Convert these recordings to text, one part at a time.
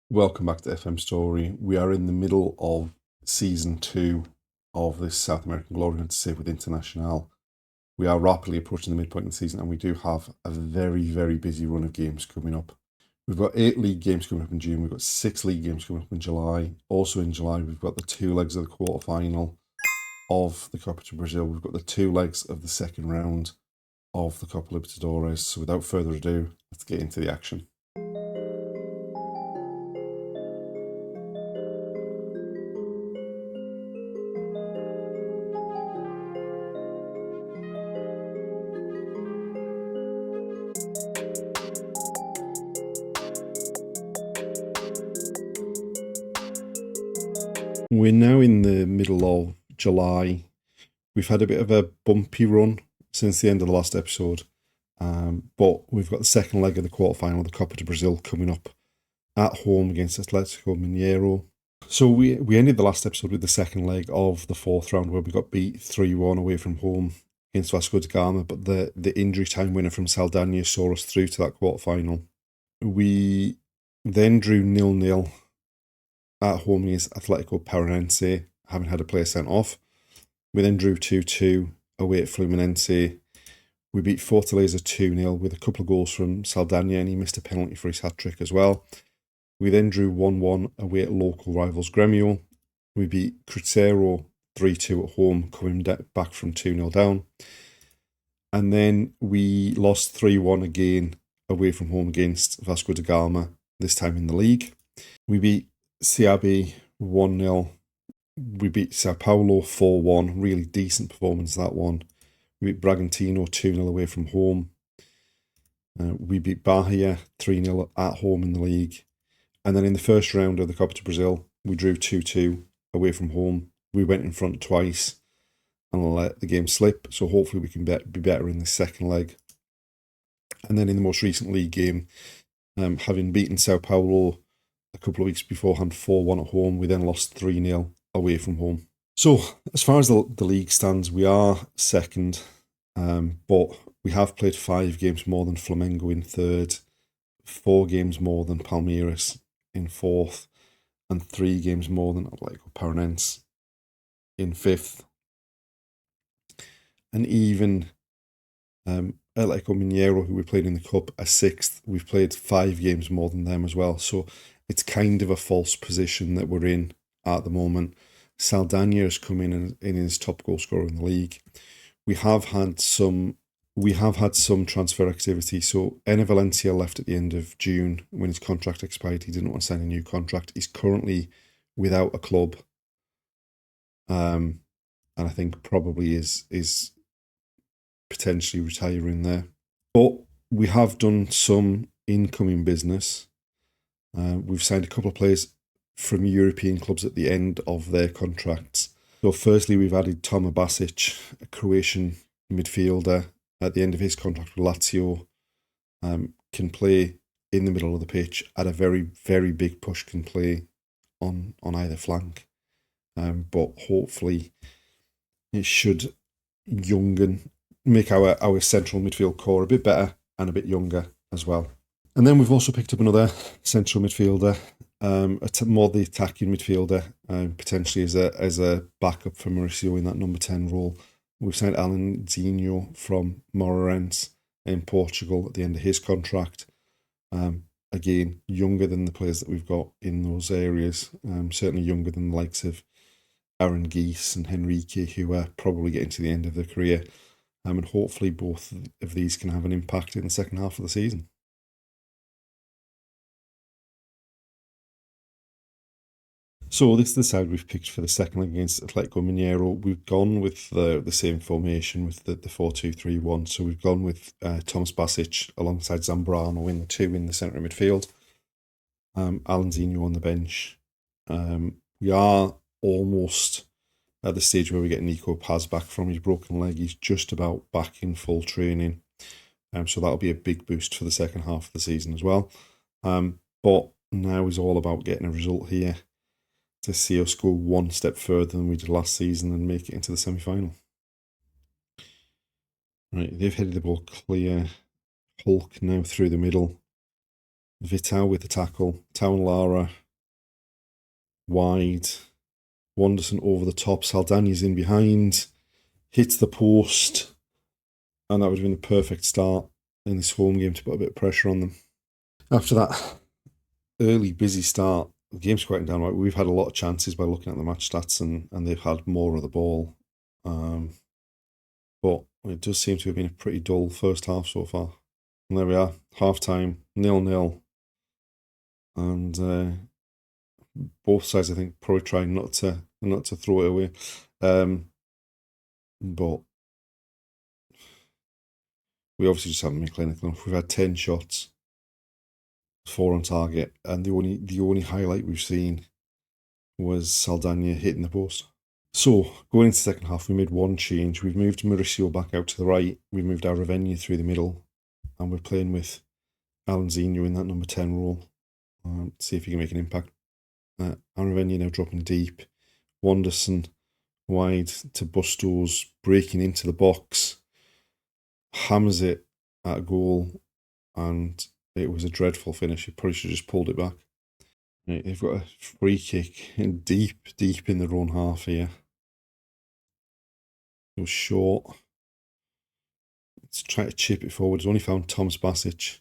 Welcome back to FM Story. We are in the middle of season 2 of this South American Glory Hunt Save with International. We are rapidly approaching the midpoint of the season and we do have a very, very busy run of games coming up. We've got 8 league games coming up in June. We've got 6 league games coming up in July. Also in July, we've got the 2 legs of the quarterfinal of the Copa do Brazil. We've got the 2 legs of the second round of the Copa Libertadores. So without further ado, let's get into the action. We're now in the middle of July. We've had a bit of a bumpy run since the end of the last episode, but we've got the second leg of the quarterfinal of the Copa do Brazil coming up at home against Atletico Mineiro. So we ended the last episode with the second leg of the fourth round where we got beat 3-1 away from home against Vasco da Gama, but the injury time winner from Saldanha saw us through to that quarterfinal. We then drew 0-0 at home against Atletico Paranaense, having had a player sent off. We then drew 2-2 away at Fluminense. We beat Fortaleza 2-0 with a couple of goals from Saldanha, and he missed a penalty for his hat-trick as well. We then drew 1-1 away at local rivals Grêmio. We beat Cruzeiro 3-2 at home, coming back from 2-0 down. And then we lost 3-1 again away from home against Vasco da Gama, this time in the league. We beat CRB 1-0. We beat Sao Paulo 4-1. Really decent performance, that one. We beat Bragantino 2-0 away from home. We beat Bahia 3-0 at home in the league. And then in the first round of the Copa do Brazil, we drew 2-2 away from home. We went in front twice and let the game slip. So hopefully we can be better in the second leg. And then in the most recent league game, having beaten Sao Paulo a couple of weeks beforehand 4-1 at home, we then lost 3-0 away from home. So as far as the league stands, we are second, but we have played 5 games more than Flamengo in third, 4 games more than Palmeiras in fourth, and 3 games more than Atletico Paranaense in fifth. And even Atletico Mineiro, who we played in the Cup, are sixth. We've played 5 games more than them as well. So it's kind of a false position that we're in at the moment. Saldanha has come in his top goal scorer in the league. We have had some transfer activity. So Enner Valencia left at the end of June when his contract expired. He didn't want to sign a new contract. He's currently without a club, and I think probably is potentially retiring there. But we have done some incoming business. We've signed a couple of players from European clubs at the end of their contracts. So firstly, we've added Toma Basic, a Croatian midfielder, at the end of his contract with Lazio. Can play in the middle of the pitch, at a very, very big push, can play on either flank. But hopefully it should make our central midfield core a bit better and a bit younger as well. And then we've also picked up another central midfielder, more the attacking midfielder, potentially as a backup for Mauricio in that number 10 role. We've signed Alanzinho from Moreirense in Portugal at the end of his contract. Again, younger than the players that we've got in those areas, certainly younger than the likes of Aaron Geese and Henrique, who are probably getting to the end of their career. And hopefully both of these can have an impact in the second half of the season. So this is the side we've picked for the second leg against Atletico Mineiro. We've gone with the same formation with the 4-2-3-1. So we've gone with Thomas Basic alongside Zambrano in the 2 in the centre of midfield. Alanzinho on the bench. We are almost at the stage where we get Nico Paz back from his broken leg. He's just about back in full training. So that'll be a big boost for the second half of the season as well. But now is all about getting a result here to see us go one step further than we did last season and make it into the semi-final. Right, they've headed the ball clear. Hulk now through the middle. Vitao with the tackle. Tau and Lara wide. Wanderson over the top. Saldanha's in behind. Hits the post. And that would have been the perfect start in this home game to put a bit of pressure on them. After that early busy start, the game's quieting down. Right, we've had a lot of chances by looking at the match stats, and they've had more of the ball. But it does seem to have been a pretty dull first half so far. And there we are, half time, 0-0. And both sides, I think, probably trying not to throw it away. But we obviously just haven't been clinical enough. We've had 10 shots, 4 on target, and the only highlight we've seen was Saldana hitting the post. So, going into the second half, we made one change. We've moved Mauricio back out to the right. We've moved Aravena through the middle. And we're playing with Alanzinho in that number 10 role. See if he can make an impact. Aravena now dropping deep. Wanderson wide to Bustos, breaking into the box. Hammers it at a goal. And it was a dreadful finish. He probably should have just pulled it back. Right, they've got a free kick deep in their own half here. It was short. Let's try to chip it forward. It's only found Thomas Basic.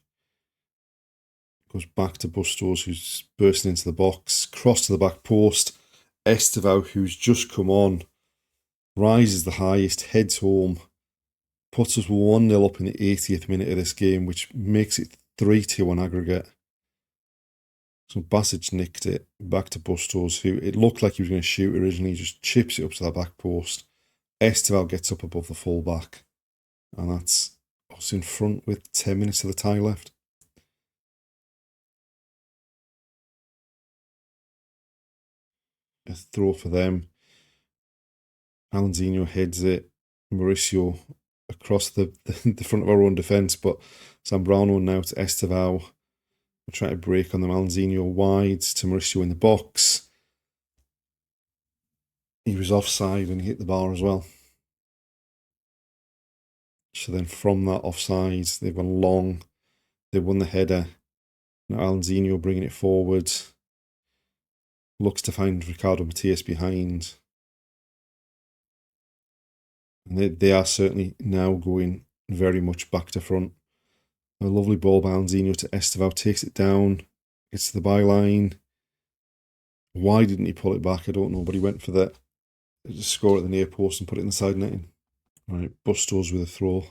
Goes back to Bustos, who's bursting into the box. Cross to the back post. Estevao, who's just come on, rises the highest, heads home. Puts us 1-0 up in the 80th minute of this game, which makes it 3-2 on aggregate. So Basic nicked it back to Bustos, who it looked like he was going to shoot originally. He just chips it up to that back post. Estevao gets up above the full back. And that's us in front with 10 minutes of the tie left. A throw for them. Alanzinho heads it. Mauricio across the front of our own defence, but Zambrano now to Estevao. We're trying to break on them. Alanzinho wide to Mauricio in the box. He was offside and he hit the bar as well. So then from that offside, they've gone long. They won the header. Now Alanzinho bringing it forward. Looks to find Ricardo Matias behind. And they are certainly now going very much back to front. A lovely ball by Alanzinho to Estevao. Takes it down. Gets to the byline. Why didn't he pull it back? I don't know, but he went for that. Just score at the near post and put it in the side netting. All right, Bustos with a throw.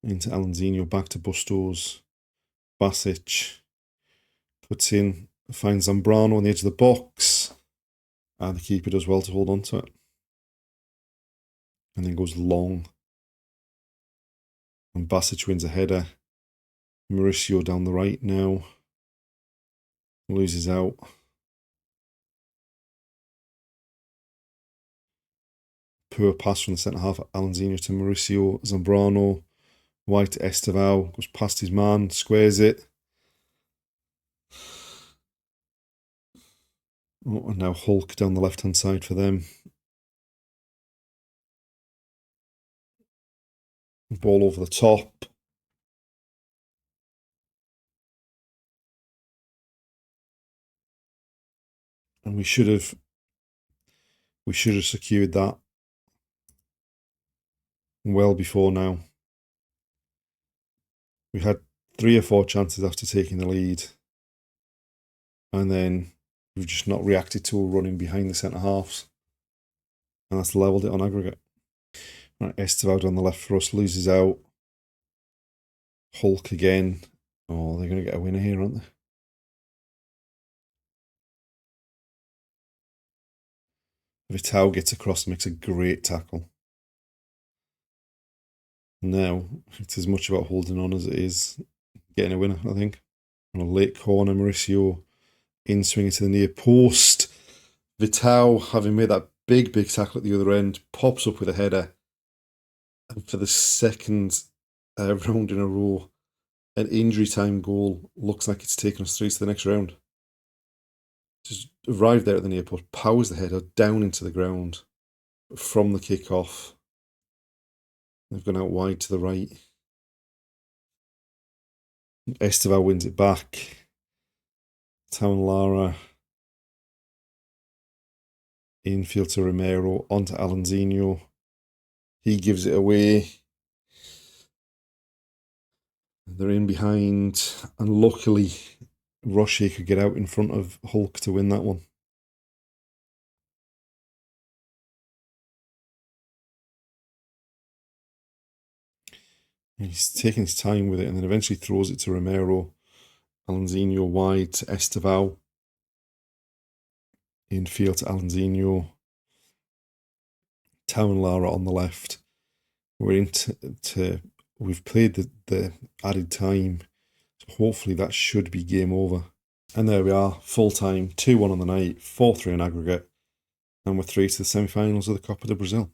Into Alanzinho, back to Bustos. Basic puts in, finds Zambrano on the edge of the box. And the keeper does well to hold on to it. And then goes long. And Basic wins a header. Mauricio down the right now. Loses out. Poor pass from the centre half. Alanzinho to Mauricio. Zambrano. Wide to Estevao. Goes past his man. Squares it. Oh, and now Hulk down the left-hand side for them. Ball over the top. And we should have secured that well before now. We had 3 or 4 chances after taking the lead. And then we've just not reacted to a running behind the centre halves. And that's levelled it on aggregate. Right, Estevao on the left for us, loses out. Hulk again. Oh, they're going to get a winner here, aren't they? Vitao gets across and makes a great tackle. Now, it's as much about holding on as it is getting a winner, I think. On a late corner, Mauricio in swinging to the near post. Vitao, having made that big tackle at the other end, pops up with a header. And for the second round in a row, an injury time goal looks like it's taken us through to the next round. Just arrived there at the near post, powers the header down into the ground from the kickoff. They've gone out wide to the right. Esteval wins it back. Town Lara. Infield to Romero. Onto Alanzino. He gives it away. They're in behind. And luckily, Rocher could get out in front of Hulk to win that one. He's taking his time with it and then eventually throws it to Romero. Alanzino wide to Esteval. Infield to Alanzino. Town Lara on the left. We're we've played the added time. So hopefully that should be game over. And there we are, full time, 2-1 on the night, 4-3 on aggregate. And we're through to the semi-finals of the Copa do Brasil.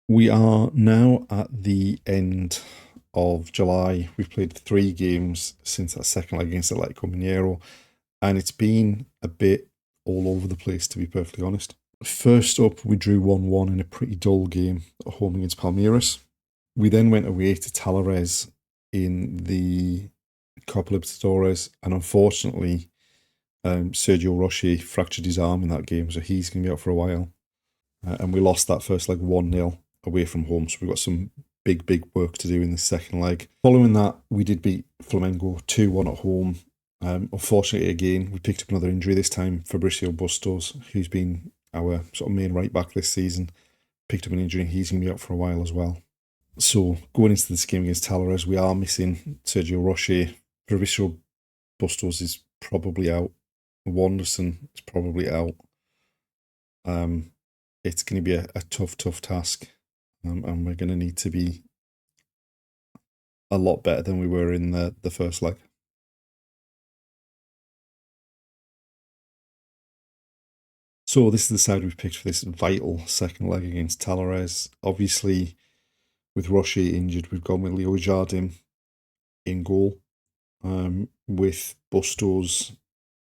We are now at the end of July. We've played 3 games since that second leg against Atletico Mineiro, and it's been a bit all over the place, to be perfectly honest. First up, we drew 1-1 in a pretty dull game at home against Palmeiras. We then went away to Talares in the Copa Libertadores, and unfortunately, Sergio Rocher fractured his arm in that game, so he's going to be out for a while. And we lost that first leg 1-0 away from home, so we've got some big work to do in the second leg. Following that, we did beat Flamengo 2-1 at home. Unfortunately, again, we picked up another injury this time. Fabricio Bustos, who's been our sort of main right back this season, picked up an injury and he's going to be out for a while as well. So going into this game against Talares, we are missing Sergio Rocher. Fabricio Bustos is probably out. Wanderson is probably out. It's going to be a tough task, and we're going to need to be a lot better than we were in the first leg. So this is the side we've picked for this vital second leg against Talares. Obviously, with Rocher injured, we've gone with Leo Jardim in goal, with Bustos.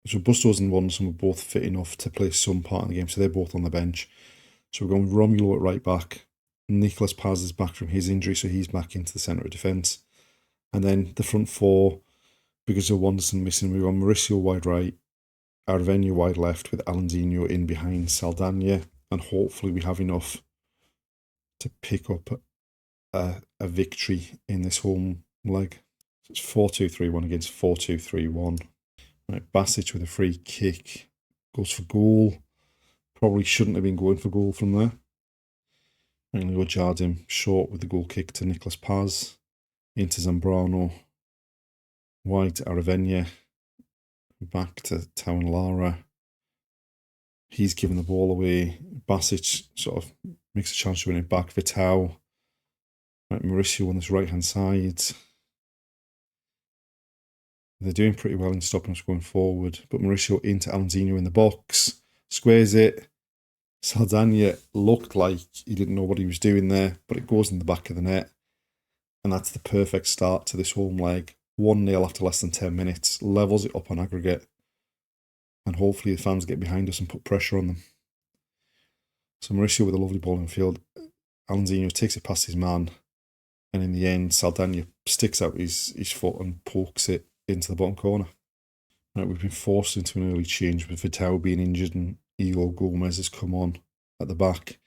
So Bustos and Wanderson were both fit enough to play some part in the game, so they're both on the bench. So we're going with Romulo at right back. Nicolas Paz is back from his injury, so he's back into the centre of defence. And then the front four, because of Wanderson missing, we've got Mauricio wide right, Arvenia wide left, with Alanzino in behind Saldana, and hopefully we have enough to pick up a victory in this home leg. So it's 4-2-3-1 against 4-2-3-1. Right, Basic with a free kick, goes for goal. Probably shouldn't have been going for goal from there. Leo Jardim short with the goal kick to Nicolas Paz. Into Zambrano. Wide to Aravena. Back to Town Lara. He's given the ball away. Basic sort of makes a chance to win it back. Vitao. Right, Mauricio on this right hand side. They're doing pretty well in stopping us going forward. But Mauricio into Alanzino in the box. Squares it. Saldana looked like he didn't know what he was doing there, but it goes in the back of the net. And that's the perfect start to this home leg. 1-0 after less than 10 minutes. Levels it up on aggregate. And hopefully the fans get behind us and put pressure on them. So Mauricio with a lovely ball in field. Alanzino takes it past his man. And in the end, Saldana sticks out his foot and pokes it into the bottom corner. Right, we've been forced into an early change with Vitao being injured and Igor Gomez has come on at the back.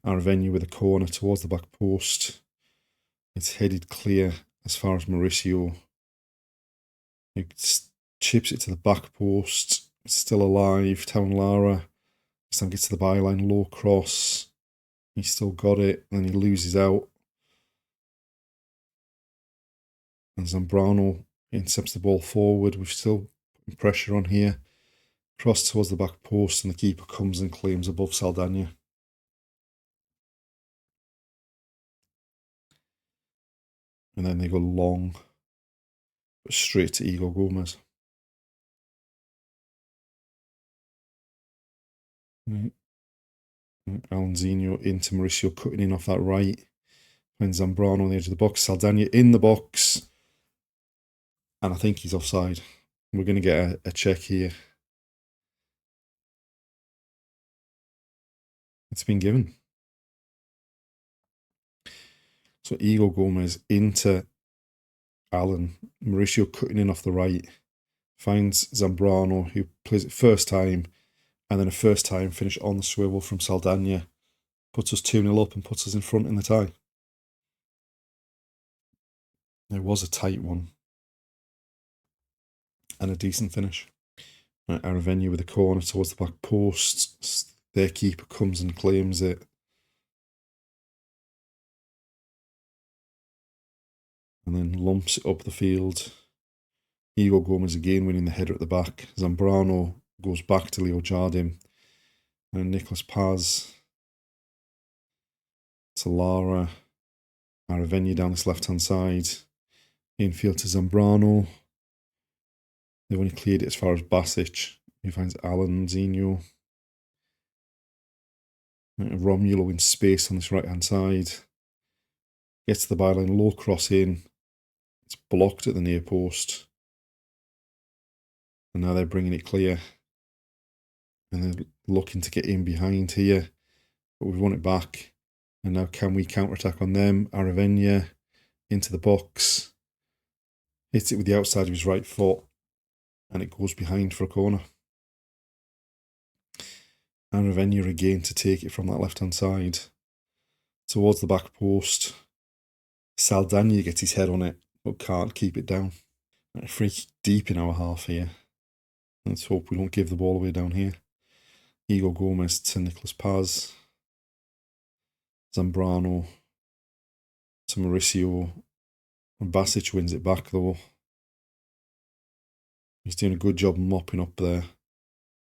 Aravena with a corner towards the back post. It's headed clear as far as Mauricio. He chips it to the back post. It's still alive. Town Lara. This time gets to the byline. Low cross. He's still got it. And then he loses out. And Zambrano intercepts the ball forward. We've still putting pressure on here. Cross towards the back post, and the keeper comes and claims above Saldana. And then they go long, straight to Igor Gomez. Right. Alanzino into Mauricio, cutting in off that right. Finds Zambrano on the edge of the box. Saldana in the box. And I think he's offside. We're going to get a check here. it's been given. So Igor Gomez into Allen. Mauricio cutting in off the right. Finds Zambrano, who plays it first time, and then a first time finish on the swivel from Saldana. Puts us 2-0 up and puts us in front in the tie. It was a tight one. And a decent finish. Right, Aravena with a corner towards the back post. Their keeper comes and claims it. And then lumps it up the field. Igor Gomez again winning the header at the back. Zambrano goes back to Leo Jardim. And Nicolas Paz to Lara. Aravena down this left-hand side. Infield to Zambrano. They've only cleared it as far as Basic. He finds Alan Zinho. Romulo in space on this right-hand side. Gets to the byline, low cross in. It's blocked at the near post. And now they're bringing it clear. And they're looking to get in behind here. But we've won it back. And now can we counter-attack on them? Aravena into the box. Hits it with the outside of his right foot. And it goes behind for a corner. Aravena again to take it from that left-hand side. Towards the back post. Saldana gets his head on it, but can't keep it down. A free kick deep in our half here. Let's hope we don't give the ball away down here. Igor Gomez to Nicolas Paz. Zambrano to Mauricio. And Basic wins it back though. He's doing a good job mopping up there.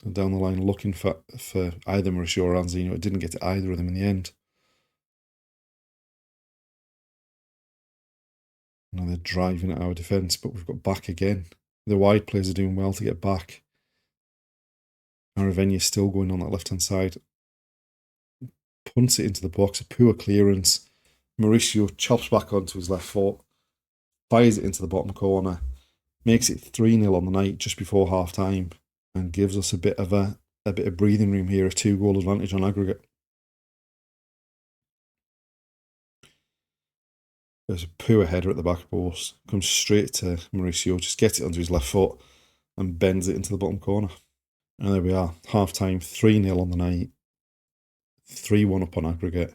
And down the line looking for either Mauricio or Anzino. It didn't get to either of them in the end. Now they're driving at our defence, but we've got back again. The wide players are doing well to get back. Aravena is still going on that left-hand side. Punts it into the box, a poor clearance. Mauricio chops back onto his left foot. Fires it into the bottom corner. Makes it 3-0 on the night just before half-time. And gives us a bit of breathing room here, a 2-goal advantage on aggregate. There's a poor header at the back post. Comes straight to Mauricio, just gets it onto his left foot and bends it into the bottom corner. And there we are, half-time, 3-0 on the night. 3-1 up on aggregate.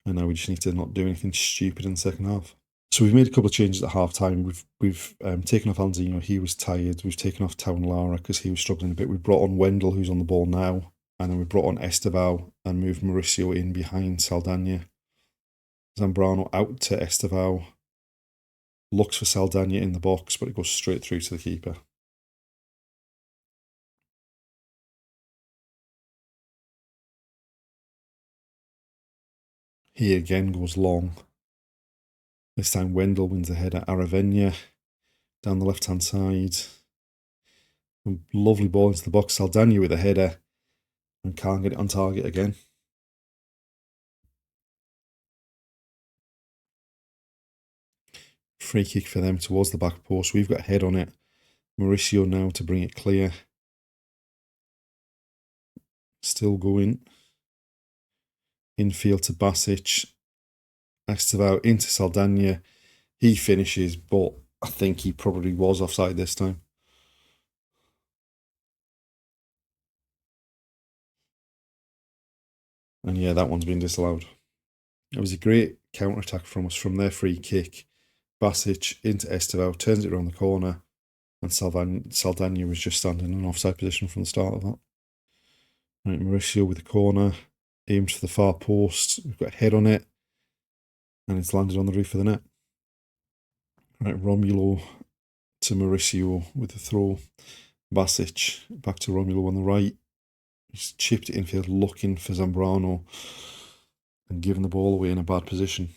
And now we just need to not do anything stupid in the second half. So we've made a couple of changes at half-time. We've taken off Anzino, he was tired. We've taken off Tau and Lara because he was struggling a bit. We brought on Wendell, who's on the ball now. And then we brought on Estevao and moved Mauricio in behind Saldana. Zambrano out to Estevao. Looks for Saldana in the box, but it goes straight through to the keeper. He again goes long. This time Wendell wins the header. Aravena down the left-hand side. A lovely ball into the box. Saldana with a header. And can't get it on target again. Free kick for them towards the back post. We've got a head on it. Mauricio now to bring it clear. Still going. Infield to Basic. Estevao into Saldana. He finishes, but I think he probably was offside this time. And yeah, that one's been disallowed. It was a great counter-attack from us from their free kick. Basic into Estevao, turns it around the corner, and Saldana was just standing in an offside position from the start of that. Right, Mauricio with the corner, aims for the far post. We've got a head on it, and it's landed on the roof of the net. Right, Romulo to Mauricio with the throw. Basic back to Romulo on the right. He's chipped it infield, looking for Zambrano and giving the ball away in a bad position.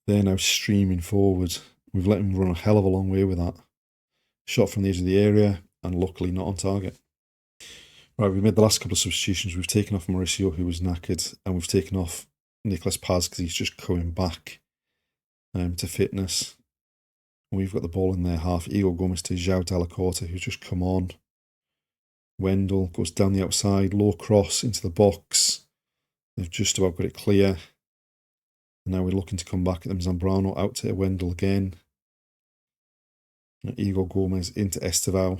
They're now streaming forward. We've let him run a hell of a long way with that. Shot from the edge of the area and luckily not on target. Right, we've made the last couple of substitutions. We've taken off Mauricio, who was knackered, and we've taken off Nicolas Paz because he's just coming back to fitness. We've got the ball in their half. Igor Gomez to João Della Corte, who's just come on. Wendell goes down the outside, low cross into the box. They've just about got it clear. And now we're looking to come back at them. Zambrano out to Wendell again. Igor Gomez into Estevao.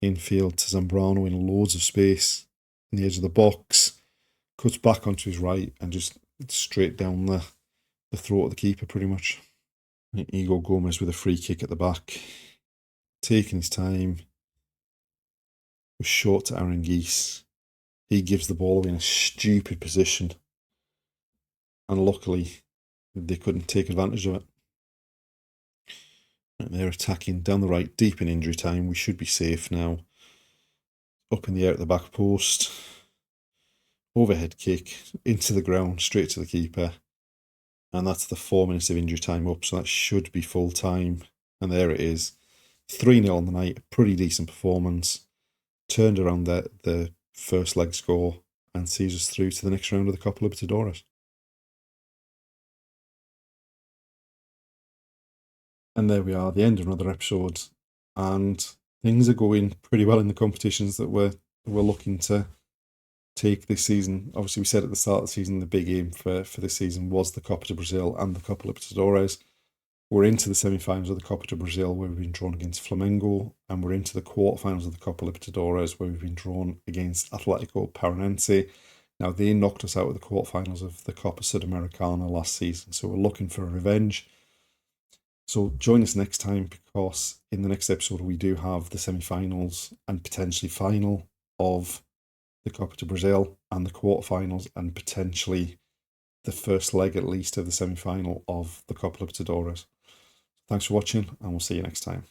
Infield to Zambrano in loads of space in the edge of the box. Cuts back onto his right and just straight down the throat of the keeper pretty much. Igor Gomez with a free kick at the back. Taking his time. Was short to Aaron Geese. He gives the ball away in a stupid position. And luckily, they couldn't take advantage of it. And they're attacking down the right, deep in injury time. We should be safe now. Up in the air at the back post. Overhead kick into the ground, straight to the keeper. And that's the 4 minutes of injury time up. So that should be full time. And there it is. 3-0 on the night. Pretty decent performance. Turned around the first leg score and sees us through to the next round of the Copa Libertadores. And there we are, the end of another episode. And things are going pretty well in the competitions that we're looking to take this season. Obviously, we said at the start of the season the big aim for this season was the Copa do Brasil and the Copa Libertadores. We're into the semi-finals of the Copa do Brasil, where we've been drawn against Flamengo, and we're into the quarterfinals of the Copa Libertadores, where we've been drawn against Atletico Paranense. Now, they knocked us out of the quarterfinals of the Copa Sudamericana last season, so we're looking for a revenge. So join us next time, because in the next episode we do have the semi-finals and potentially final of the Copa do Brasil and the quarterfinals and potentially the first leg at least of the semi-final of the Copa Libertadores. Thanks for watching, and we'll see you next time.